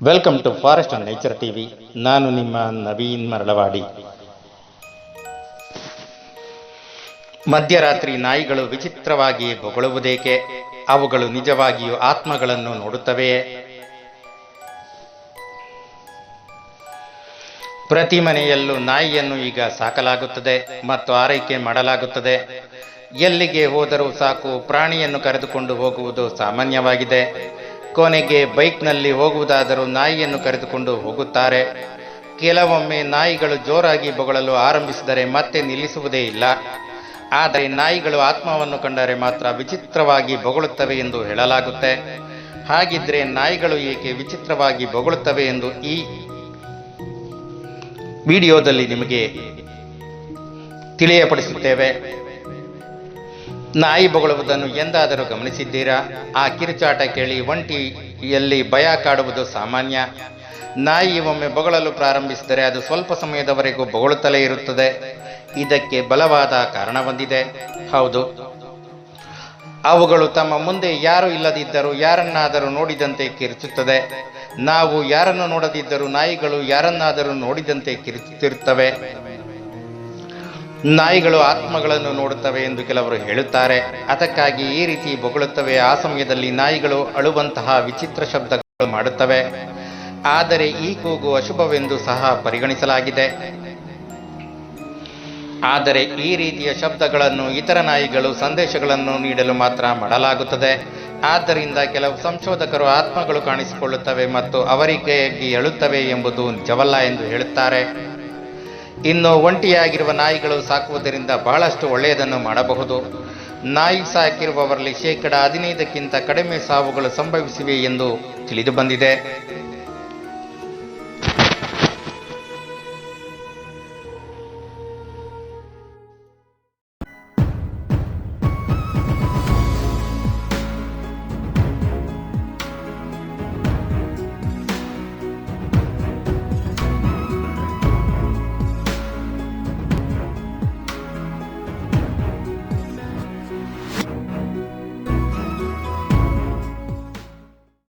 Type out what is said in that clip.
Welcome to forest and nature TV. ನಾನು ನಿಮ್ಮ ನವೀನ್ ಮರಳವಾಡಿ. ಮಧ್ಯರಾತ್ರಿ ನಾಯಿಗಳು ವಿಚಿತ್ರವಾಗಿ ಬೊಗಳುವುದೇಕೆ? ಅವುಗಳು ನಿಜವಾಗಿಯೂ ಆತ್ಮಗಳನ್ನು ನೋಡುತ್ತವೆಯೇ? ಪ್ರತಿ ಮನೆಯಲ್ಲೂ ನಾಯಿಯನ್ನು ಈಗ ಸಾಕಲಾಗುತ್ತದೆ ಮತ್ತು ಆರೈಕೆ ಮಾಡಲಾಗುತ್ತದೆ. ಎಲ್ಲಿಗೆ ಹೋದರೂ ಸಾಕು, ಪ್ರಾಣಿಯನ್ನು ಕರೆದುಕೊಂಡು ಹೋಗುವುದು ಸಾಮಾನ್ಯವಾಗಿದೆ. ಕೊನೆಗೆ ಬೈಕ್ನಲ್ಲಿ ಹೋಗುವುದಾದರೂ ನಾಯಿಯನ್ನು ಕರೆದುಕೊಂಡು ಹೋಗುತ್ತಾರೆ. ಕೆಲವೊಮ್ಮೆ ನಾಯಿಗಳು ಜೋರಾಗಿ ಬೊಗಳಲು ಆರಂಭಿಸಿದರೆ ಮತ್ತೆ ನಿಲ್ಲಿಸುವುದೇ ಇಲ್ಲ. ಆದರೆ ನಾಯಿಗಳು ಆತ್ಮವನ್ನು ಕಂಡರೆ ಮಾತ್ರ ವಿಚಿತ್ರವಾಗಿ ಬೊಗಳುತ್ತವೆ ಎಂದು ಹೇಳಲಾಗುತ್ತೆ. ಹಾಗಿದ್ರೆ ನಾಯಿಗಳು ಏಕೆ ವಿಚಿತ್ರವಾಗಿ ಬೊಗಳುತ್ತವೆ ಎಂದು ಈ ವಿಡಿಯೋದಲ್ಲಿ ನಿಮಗೆ ತಿಳಿಯಪಡಿಸುತ್ತೇವೆ. ನಾಯಿ ಬೊಗಳುವುದನ್ನು ಎಂದಾದರೂ ಗಮನಿಸಿದ್ದೀರಾ? ಆ ಕಿರುಚಾಟ ಕೇಳಿ ಒಂಟಿಯಲ್ಲಿ ಭಯ ಕಾಡುವುದು ಸಾಮಾನ್ಯ. ನಾಯಿ ಒಮ್ಮೆ ಬೊಗಳಲು ಪ್ರಾರಂಭಿಸಿದರೆ ಅದು ಸ್ವಲ್ಪ ಸಮಯದವರೆಗೂ ಬೊಗಳುತ್ತಲೇ ಇರುತ್ತದೆ. ಇದಕ್ಕೆ ಬಲವಾದ ಕಾರಣ ಹೊಂದಿದೆ. ಹೌದು, ಅವುಗಳು ತಮ್ಮ ಮುಂದೆ ಯಾರು ಇಲ್ಲದಿದ್ದರೂ ಯಾರನ್ನಾದರೂ ನೋಡಿದಂತೆ ಕಿರುಚುತ್ತದೆ. ನಾವು ಯಾರನ್ನು ನೋಡದಿದ್ದರೂ ನಾಯಿಗಳು ಯಾರನ್ನಾದರೂ ನೋಡಿದಂತೆ ಕಿರುಚುತ್ತಿರುತ್ತವೆ. ನಾಯಿಗಳು ಆತ್ಮಗಳನ್ನು ನೋಡುತ್ತವೆ ಎಂದು ಕೆಲವರು ಹೇಳುತ್ತಾರೆ. ಅದಕ್ಕಾಗಿ ಈ ರೀತಿ ಬೊಗಳುತ್ತವೆ. ಆ ಸಮಯದಲ್ಲಿ ನಾಯಿಗಳು ಅಳುವಂತಹ ವಿಚಿತ್ರ ಶಬ್ದಗಳು ಮಾಡುತ್ತವೆ. ಆದರೆ ಈ ಕೂಗು ಅಶುಭವೆಂದು ಸಹ ಪರಿಗಣಿಸಲಾಗಿದೆ. ಆದರೆ ಈ ರೀತಿಯ ಶಬ್ದಗಳನ್ನು ಇತರ ನಾಯಿಗಳು ಸಂದೇಶಗಳನ್ನು ನೀಡಲು ಮಾತ್ರ ಮಾಡಲಾಗುತ್ತದೆ. ಆದ್ದರಿಂದ ಕೆಲವು ಸಂಶೋಧಕರು ಆತ್ಮಗಳು ಕಾಣಿಸಿಕೊಳ್ಳುತ್ತವೆ ಮತ್ತು ಅವರಿಗಾಗಿ ಅಳುತ್ತವೆ ಎಂಬುದು ನಿಜವಲ್ಲ ಎಂದು ಹೇಳುತ್ತಾರೆ. ಇನ್ನು ಒಂಟಿಯಾಗಿರುವ ನಾಯಿಗಳು ಸಾಕುವುದರಿಂದ ಬಹಳಷ್ಟು ಒಳ್ಳೆಯದನ್ನು ಮಾಡಬಹುದು. ನಾಯಿ ಸಾಕಿರುವವರಲ್ಲಿ 15% ಕಡಿಮೆ ಸಾವುಗಳು ಸಂಭವಿಸಿವೆ ಎಂದು ತಿಳಿದು ಬಂದಿದೆ.